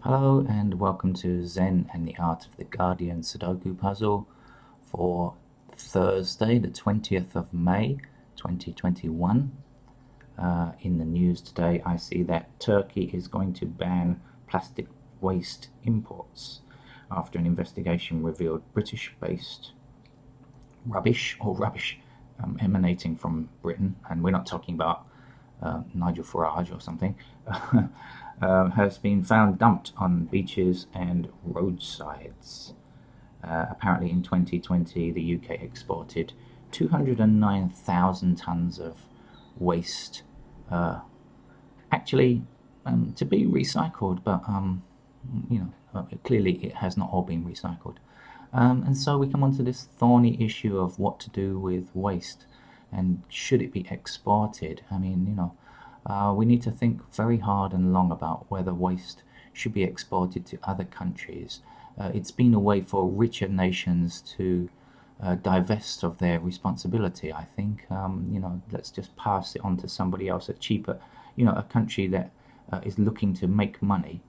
Hello and welcome to Zen and the Art of the Guardian Sudoku puzzle for Thursday, the 20th of May 2021. In the news today, I see that Turkey is going to ban plastic waste imports after an investigation revealed British based rubbish emanating from Britain, and we're not talking about Nigel Farage or something, has been found dumped on beaches and roadsides. Apparently, in 2020, the UK exported 209,000 tonnes of waste, actually to be recycled, but clearly it has not all been recycled. And so we come on to this thorny issue of what to do with waste and should it be exported. We need to think very hard and long about whether waste should be exported to other countries. It's been a way for richer nations to divest of their responsibility, I think. Let's just pass it on to somebody else, a country that is looking to make money,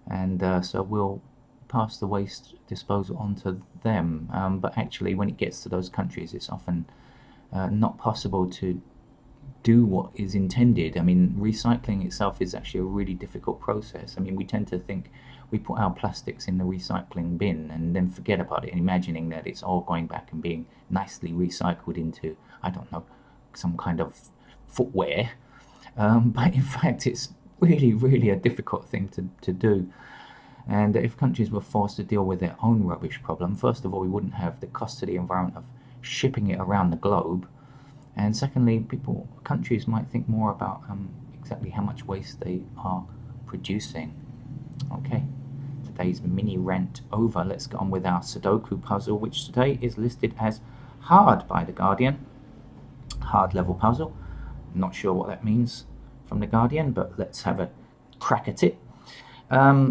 and so we'll pass the waste disposal on to them. But actually, when it gets to those countries, it's often not possible to do what is intended. Recycling itself is actually a really difficult process. We tend to think we put our plastics in the recycling bin and then forget about it, imagining that it's all going back and being nicely recycled into, I don't know, some kind of footwear. But in fact, it's really, really a difficult thing to do. And if countries were forced to deal with their own rubbish problem, first of all, we wouldn't have the cost to the environment of shipping it around the globe. And secondly, countries might think more about exactly how much waste they are producing. Okay, today's mini rant over. Let's get on with our Sudoku puzzle, which today is listed as hard by The Guardian. Hard level puzzle. Not sure what that means from The Guardian, but let's have a crack at it.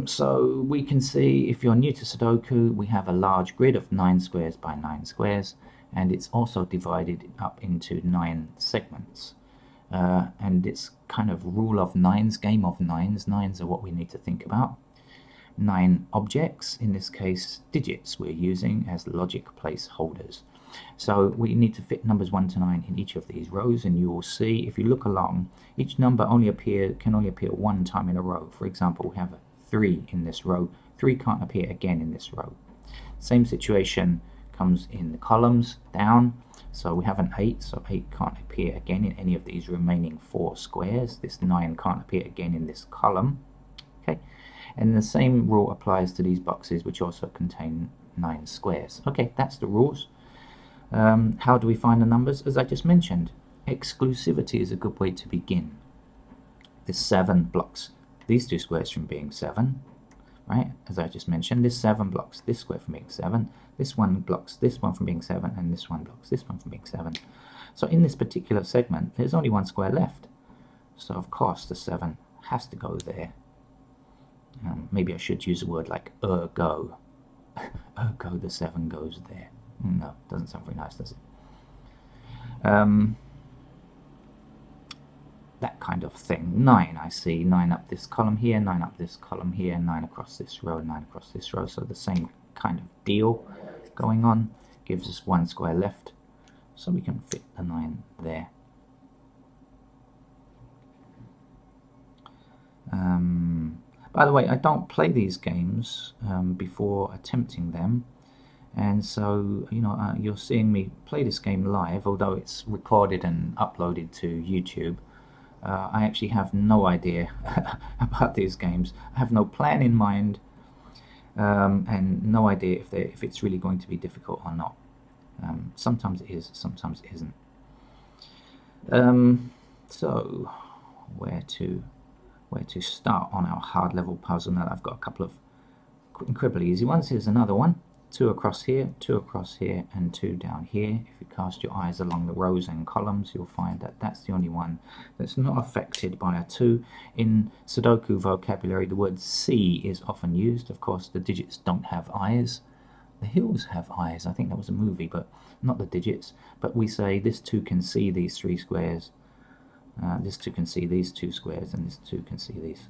So we can see, if you're new to Sudoku, we have a large grid of 9 squares by 9 squares, and it's also divided up into 9 segments. And it's kind of rule of nines, game of nines. Nines are what we need to think about. 9 objects, in this case digits, we're using as logic placeholders. So we need to fit numbers 1 to 9 in each of these rows, and you will see, if you look along, each number can only appear one time in a row. For example, we have a 3 in this row. 3 can't appear again in this row. Same situation comes in the columns down. So we have an 8, so 8 can't appear again in any of these remaining 4 squares. This 9 can't appear again in this column. Okay, and the same rule applies to these boxes, which also contain 9 squares. Okay, that's the rules. How do we find the numbers? As I just mentioned, exclusivity is a good way to begin. This 7 blocks these 2 squares from being 7, right? As I just mentioned, this 7 blocks this square from being 7, this one blocks this one from being 7, and this one blocks this one from being 7. So in this particular segment, there's only 1 square left. So of course the 7 has to go there. Maybe I should use a word like ergo. Ergo, the 7 goes there. No, doesn't sound very nice, does it? That kind of thing. 9, I see. 9 up this column here, 9 up this column here, 9 across this row, 9 across this row. So the same kind of deal going on. Gives us 1 square left, so we can fit the 9 there. By the way, I don't play these games before attempting them. And so, you're seeing me play this game live, although it's recorded and uploaded to YouTube. I actually have no idea about these games. I have no plan in mind, and no idea if it's really going to be difficult or not. Sometimes it is, sometimes it isn't. So, where to start on our hard level puzzle? Now that I've got a couple of incredibly easy ones. Here's another one. 2 across here, 2 across here, and 2 down here. If you cast your eyes along the rows and columns, you'll find that that's the only one that's not affected by a 2. In Sudoku vocabulary, the word see is often used. Of course, the digits don't have eyes. The hills have eyes. I think that was a movie, but not the digits. But we say this 2 can see these 3 squares. This 2 can see these 2 squares, and this 2 can see these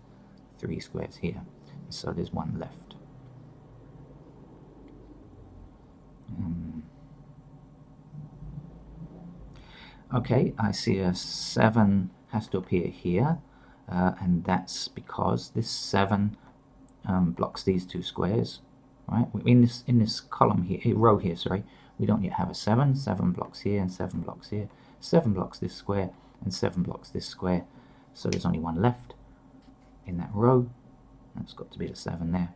3 squares here. So there's one left. Okay, I see a 7 has to appear here, and that's because this 7 blocks these two squares, right? In this column here, row here, sorry, we don't yet have a 7. 7 blocks here and 7 blocks here. 7 blocks this square and 7 blocks this square. So there's only one left in that row. That's got to be the 7 there.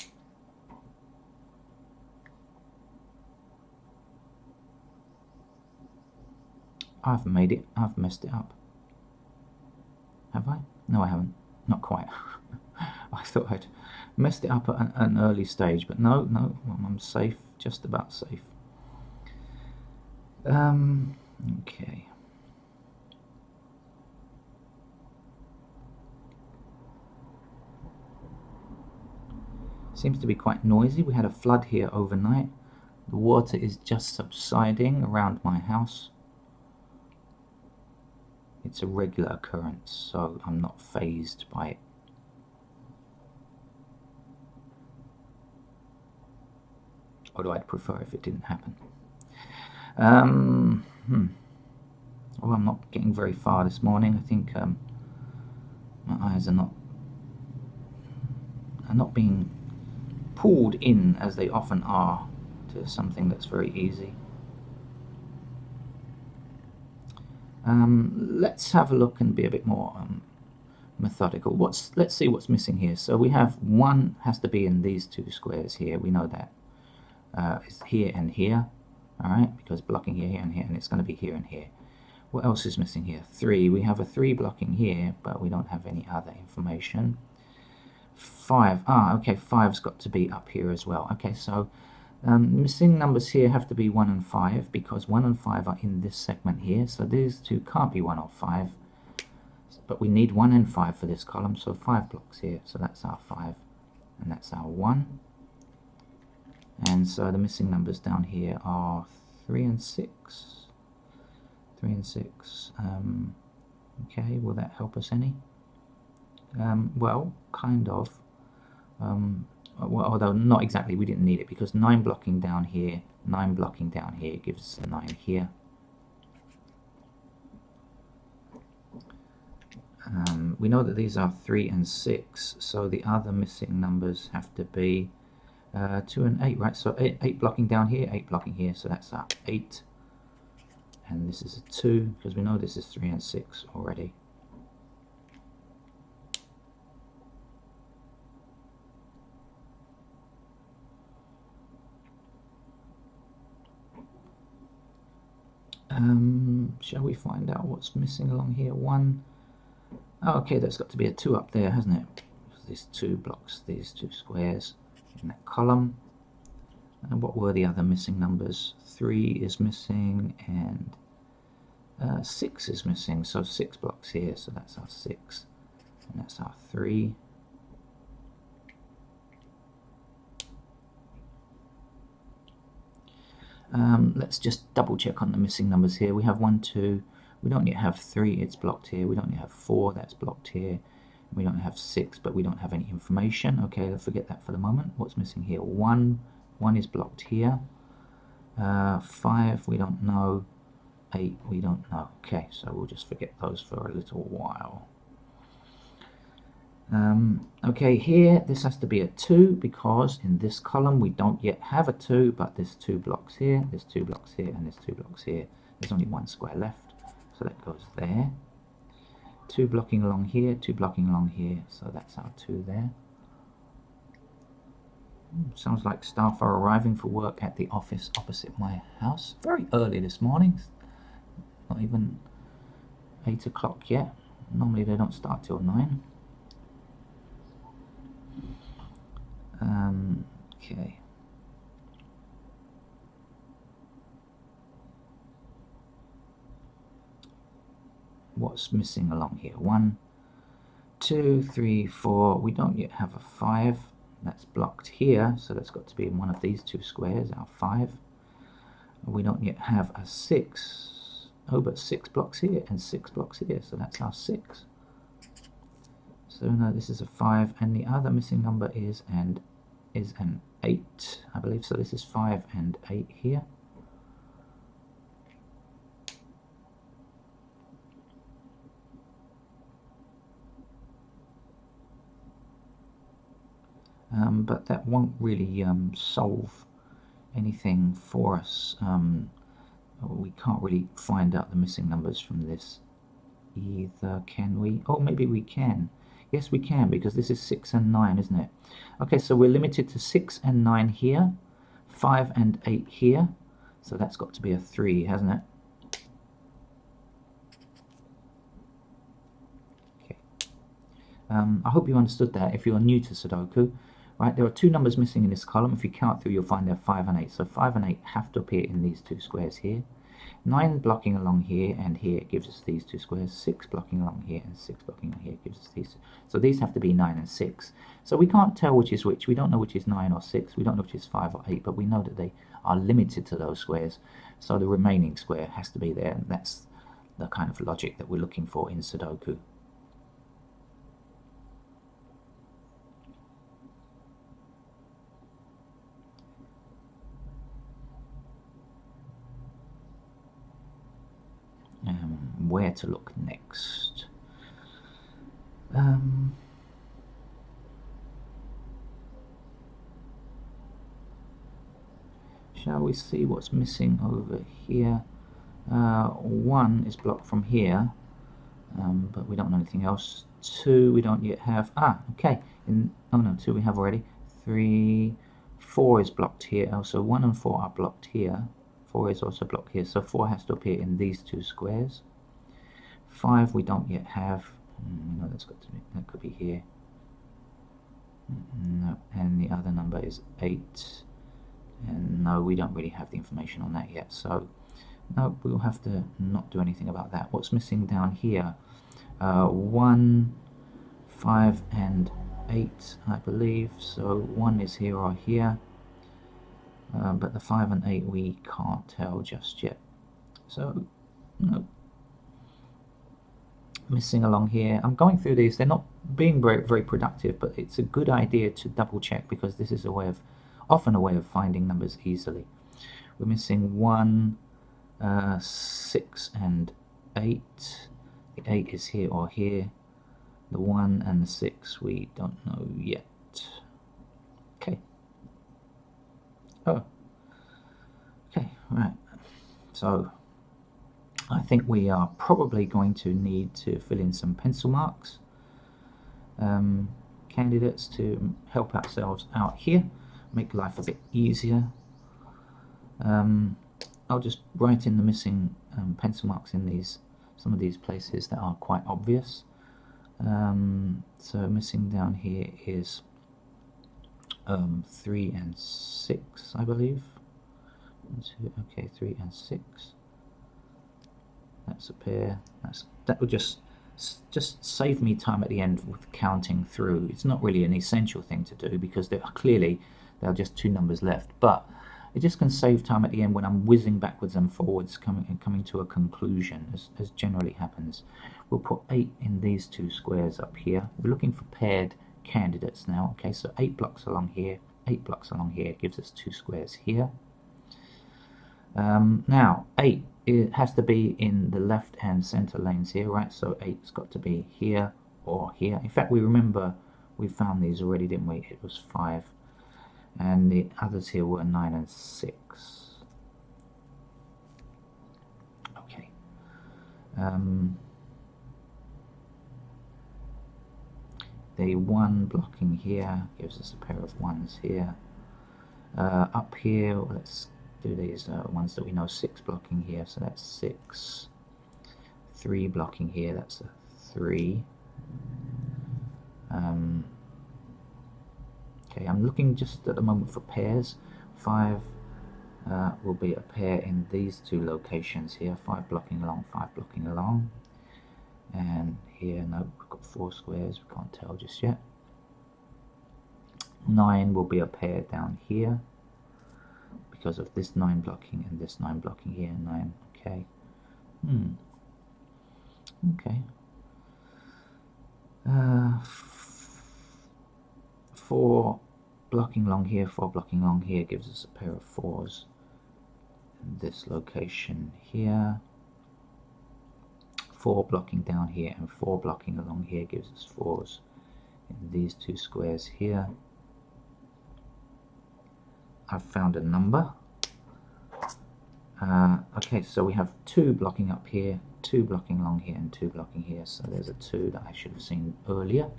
I've made it. I've messed it up. Have I? No, I haven't. Not quite. I thought I'd messed it up at an early stage, but no, I'm safe. Just about safe. Okay. Seems to be quite noisy. We had a flood here overnight. The water is just subsiding around my house. It's a regular occurrence, so I'm not fazed by it. Although I'd prefer if it didn't happen. Oh, I'm not getting very far this morning. I think my eyes are not being pulled in as they often are to something that's very easy. Let's have a look and be a bit more methodical. Let's see what's missing here. So we have 1 has to be in these two squares here. We know that. It's here and here, all right, because blocking here and here, and it's going to be here and here. What else is missing here? 3. We have a 3 blocking here, but we don't have any other information. 5. Okay, 5's got to be up here as well. Okay, so missing numbers here have to be 1 and 5, because 1 and 5 are in this segment here, so these two can't be 1 or 5, but we need 1 and 5 for this column, so 5 blocks here, so that's our 5 and that's our 1. And so the missing numbers down here are 3 and 6. 3 and 6. Okay, will that help us any? Well, kind of. Well, although not exactly, we didn't need it, because 9 blocking down here, 9 blocking down here gives us a 9 here. We know that these are 3 and 6, so the other missing numbers have to be 2 and 8, right? So 8 blocking down here, 8 blocking here, so that's our 8. And this is a 2, because we know this is 3 and 6 already. Shall we find out what's missing along here? 1. Oh, okay, that's got to be a 2 up there, hasn't it? Because this 2 blocks these two squares in that column. And what were the other missing numbers? 3 is missing, and 6 is missing. So 6 blocks here, so that's our 6, and that's our 3. Let's just double check on the missing numbers here. We have 1, 2. We don't yet have 3, it's blocked here. We don't yet have 4, that's blocked here. We don't have 6, but we don't have any information. Okay, let's forget that for the moment. What's missing here? 1 is blocked here. 5, we don't know. 8, we don't know. Okay, so we'll just forget those for a little while. Okay, here this has to be a 2, because in this column we don't yet have a 2, but there's 2 blocks here, there's 2 blocks here, and there's 2 blocks here. There's only 1 square left, so that goes there. 2 blocking along here, 2 blocking along here, so that's our 2 there. Sounds like staff are arriving for work at the office opposite my house. Very early this morning, not even 8 o'clock yet. Normally they don't start till 9. Okay. What's missing along here? 1, 2, 3, 4. We don't yet have a 5. That's blocked here, so that's got to be in one of these two squares, our 5. We don't yet have a 6. Oh, but 6 blocks here and 6 blocks here, so that's our 6. So no, this is a 5, and the other missing number is an 8, I believe. So this is 5 and 8 here. But that won't really solve anything for us. We can't really find out the missing numbers from this either, can we? Oh, maybe we can. Yes, we can, because this is 6 and 9, isn't it? Okay, so we're limited to 6 and 9 here, 5 and 8 here, so that's got to be a 3, hasn't it? Okay. I hope you understood that. If you're new to Sudoku, right, there are 2 numbers missing in this column. If you count through, you'll find there are 5 and 8. So 5 and 8 have to appear in these 2 squares here. 9 blocking along here and here gives us these 2 squares. 6 blocking along here and 6 blocking along here gives us these. So these have to be 9 and 6. So we can't tell which is which. We don't know which is 9 or 6. We don't know which is 5 or 8, but we know that they are limited to those squares. So the remaining square has to be there, and that's the kind of logic that we're looking for in Sudoku. Where to look next? Shall we see what's missing over here? 1 is blocked from here, but we don't know anything else. 2 we don't yet have. Okay. Oh no, 2 we have already. 3, 4 is blocked here. Also 1 and 4 are blocked here. 4 is also blocked here, so 4 has to appear in these 2 squares. 5 we don't yet have. No, that could be here. No, and the other number is 8, and no, we don't really have the information on that yet, so no, we'll have to not do anything about that. What's missing down here? 1, 5 and 8, I believe. So 1 is here or here, but the 5 and 8 we can't tell just yet. So no. Missing along here. I'm going through these. They're not being very, very productive, but it's a good idea to double check, because this is often a way of finding numbers easily. We're missing 1, 6 and 8. The 8 is here or here. The 1 and the 6 we don't know yet. Okay. Oh. Okay, right. So I think we are probably going to need to fill in some pencil marks, candidates, to help ourselves out here, make life a bit easier. I'll just write in the missing pencil marks in some of these places that are quite obvious. So missing down here is 3 and 6, I believe. 1, 2, okay, 3 and 6. That's a pair. That will just save me time at the end with counting through. It's not really an essential thing to do, because there are just 2 numbers left, but it just can save time at the end when I'm whizzing backwards and forwards, coming to a conclusion, as generally happens. We'll put 8 in these 2 squares up here. We're looking for paired candidates now. Okay, so 8 blocks along here, 8 blocks along here gives us 2 squares here. Now 8, it has to be in the left and center lanes here, right? So 8's got to be here or here. In fact, we remember we found these already, didn't we? It was 5, and the others here were 9 and 6. Okay. The 1 blocking here gives us a pair of 1s here. Up here, let's do these ones that we know. 6 blocking here, so that's 6. 3 blocking here, that's a 3. Okay, I'm looking just at the moment for pairs. 5 will be a pair in these 2 locations here. 5 blocking along, 5 blocking along. And here, no, we've got 4 squares, we can't tell just yet. 9 will be a pair down here, because of this 9 blocking and this 9 blocking here. 9, okay. Okay. 4 blocking along here, 4 blocking along here gives us a pair of 4s in this location here. 4 blocking down here and 4 blocking along here gives us 4s in these 2 squares here. I've found a number. Okay, so we have 2 blocking up here, 2 blocking along here, and 2 blocking here. So there's a 2 that I should have seen earlier,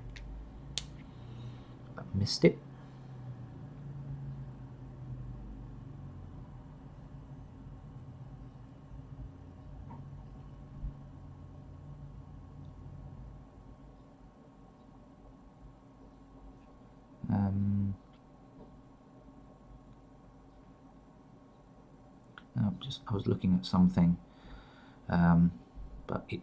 but missed it. I was looking at something, but it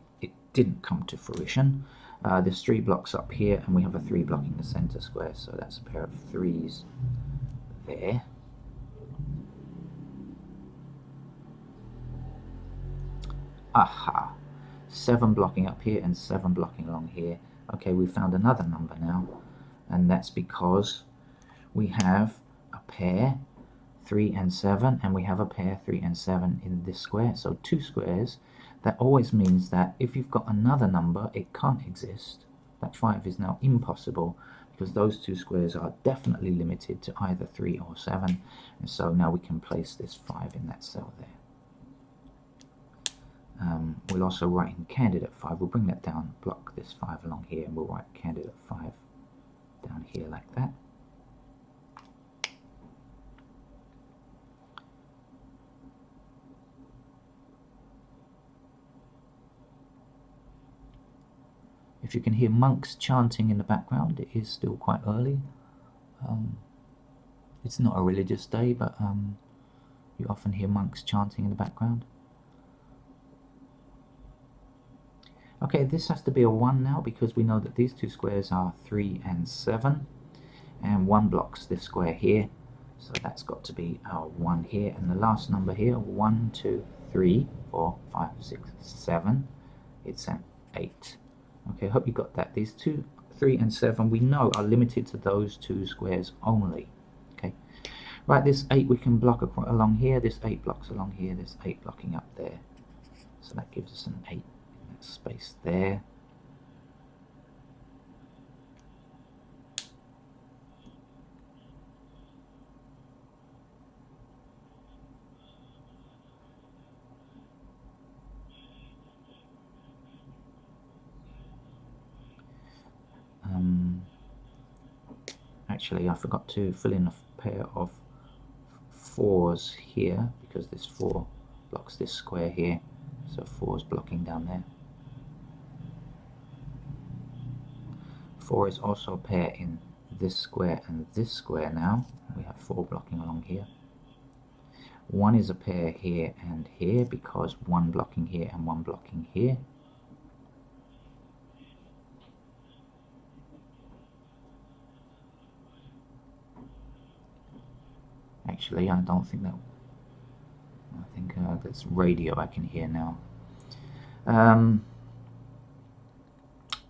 didn't come to fruition. There's 3 blocks up here, and we have a 3 blocking the center square, so that's a pair of 3s there. Aha! 7 blocking up here and 7 blocking along here. Okay, we found another number now, and that's because we have a pair 3 and 7, and we have a pair 3 and 7 in this square, so 2 squares. That always means that if you've got another number, it can't exist. That 5 is now impossible, because those 2 squares are definitely limited to either 3 or 7, and so now we can place this 5 in that cell there. We'll also write in candidate 5, we'll bring that down, block this 5 along here, and we'll write candidate 5 down here like that. If you can hear monks chanting in the background, it is still quite early. It's not a religious day, but you often hear monks chanting in the background. Okay, this has to be a 1 now, because we know that these 2 squares are 3 and 7, and 1 blocks this square here, so that's got to be our 1 here, and the last number here, 1, 2, 3, 4, 5, 6, 7, it's an 8. Okay, I hope you got that. These 2, 3 and 7 we know are limited to those 2 squares only. Okay, right, this 8 we can block along here, this 8 blocks along here, this 8 blocking up there, so that gives us an 8 in that space there. Actually, I forgot to fill in a pair of 4s here, because this 4 blocks this square here, so 4's blocking down there. 4 is also a pair in this square and this square now. We have 4 blocking along here. 1 is a pair here and here, because 1 blocking here and 1 blocking here. Actually, I don't think that. I think that's radio I can hear now.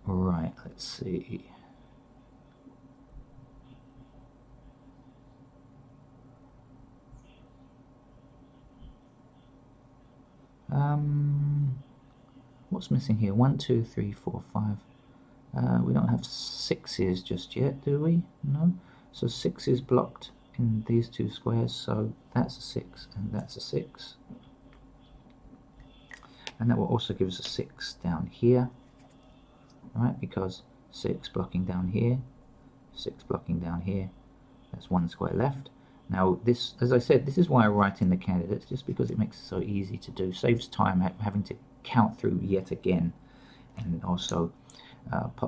Right, let's see. What's missing here? 1, 2, 3, 4, 5. We don't have 6's just yet, do we? No. So 6 is blocked in these 2 squares, so that's a 6 and that's a 6, and that will also give us a 6 down here, right, because 6 blocking down here, 6 blocking down here, that's 1 square left. Now this, as I said, this is why I write in the candidates, just because it makes it so easy to do, saves time having to count through yet again, and also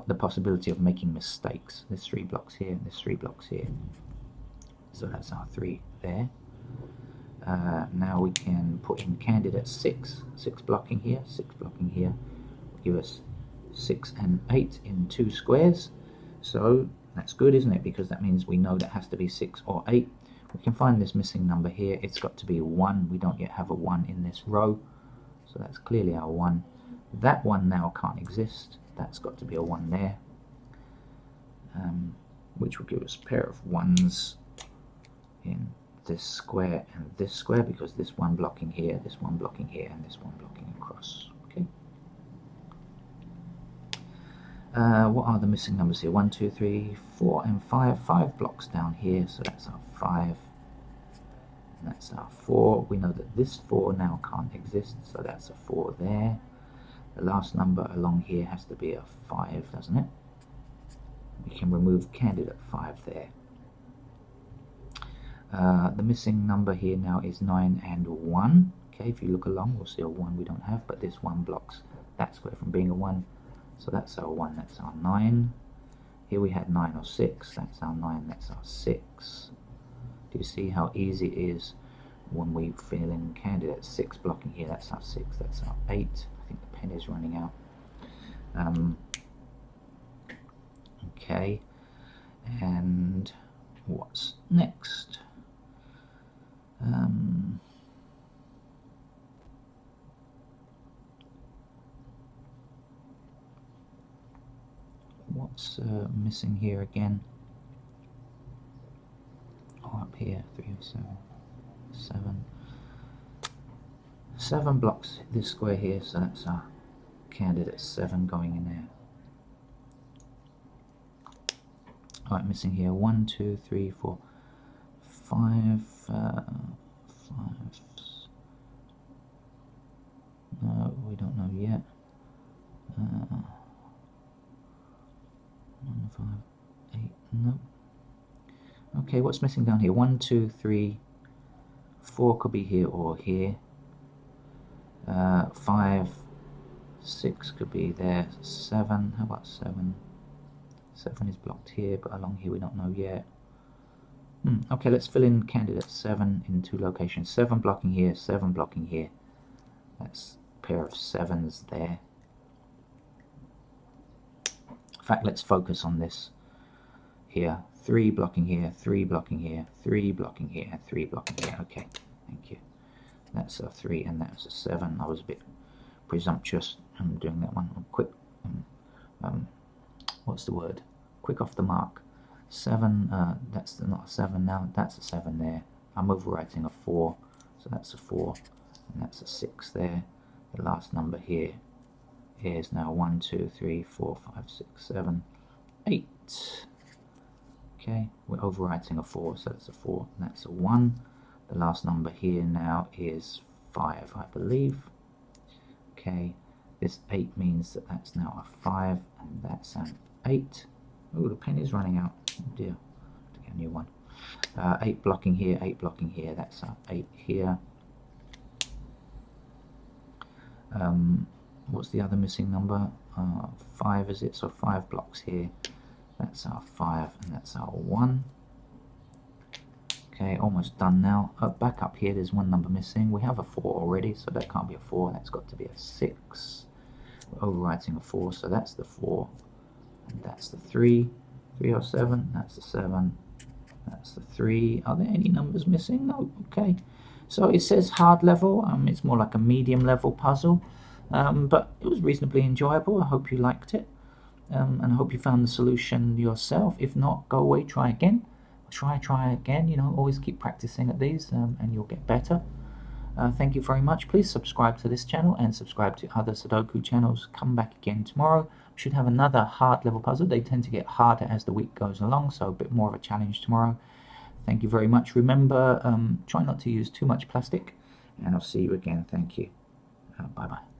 the possibility of making mistakes. There's 3 blocks here and there's 3 blocks here. So that's our 3 there. Now we can put in candidate 6. 6 blocking here, 6 blocking here. Will give us 6 and 8 in 2 squares. So that's good, isn't it? Because that means we know that has to be 6 or 8. We can find this missing number here. It's got to be 1. We don't yet have a 1 in this row. So that's clearly our 1. That 1 now can't exist. That's got to be a 1 there. which will give us a pair of 1s in this square and this square, because this one blocking here, this one blocking here, and this one blocking across. Okay. What are the missing numbers here? 1, 2, 3, 4, and 5. 5 blocks down here, so that's our 5. And that's our 4. We know that this 4 now can't exist, so that's a 4 there. The last number along here has to be a 5, doesn't it? We can remove candidate 5 there. The missing number here now is 9 and 1. Okay, if you look along, we'll see a 1 we don't have, but this 1 blocks that square from being a 1. So that's our 1, that's our 9. Here we had 9 or 6, that's our 9, that's our 6. Do you see how easy it is when we fill in candidate? 6 blocking here, that's our 6, that's our 8. I think the pen is running out. Okay, and what's next? What's missing here again? Oh, up here, 307, 7. 7 blocks this square here, so that's our candidate 7 going in there. Alright, missing here 1, 2, 3, 4, 5, 5. No, we don't know yet. 1, 5, 8, no. Okay, what's missing down here? 1, 2, 3, 4 could be here or here. 5, 6 could be there. 7, how about 7? 7 is blocked here, but along here we don't know yet. Okay, let's fill in candidate 7 in 2 locations. 7 blocking here, 7 blocking here. That's a pair of 7s there. In fact, let's focus on this here. 3 blocking here, 3 blocking here, 3 blocking here, and 3 blocking here. Okay, thank you. That's a 3 and that's a 7. I was a bit presumptuous in doing that one. Quick, what's the word? Quick off the mark. 7, that's not a 7 now, that's a 7 there. I'm overwriting a 4, so that's a 4, and that's a 6 there. The last number here is now 1, 2, 3, 4, 5, 6, 7, 8. Okay, we're overwriting a 4, so that's a 4, and that's a 1. The last number here now is 5, I believe. Okay, this 8 means that that's now a 5, and that's an 8. Oh, the pen is running out. Oh dear, have to get a new one. 8 blocking here, 8 blocking here, that's our 8 here. What's the other missing number? 5 is it? So 5 blocks here, that's our 5, and that's our 1. Okay, almost done now. Back up here, there's one number missing. We have a 4 already, so that can't be a 4, that's got to be a 6. We're overwriting a 4, so that's the 4. And that's the 3, 307, that's the 7, that's the 3. Are there any numbers missing? No, okay. So it says hard level, it's more like a medium level puzzle, but it was reasonably enjoyable. I hope you liked it, and I hope you found the solution yourself. If not, go away, try again. Try again, you know, always keep practicing at these, and you'll get better. Thank you very much. Please subscribe to this channel and subscribe to other Sudoku channels. Come back again tomorrow. We should have another hard level puzzle. They tend to get harder as the week goes along, so a bit more of a challenge tomorrow. Thank you very much. Remember, try not to use too much plastic, and I'll see you again. Thank you. Bye-bye.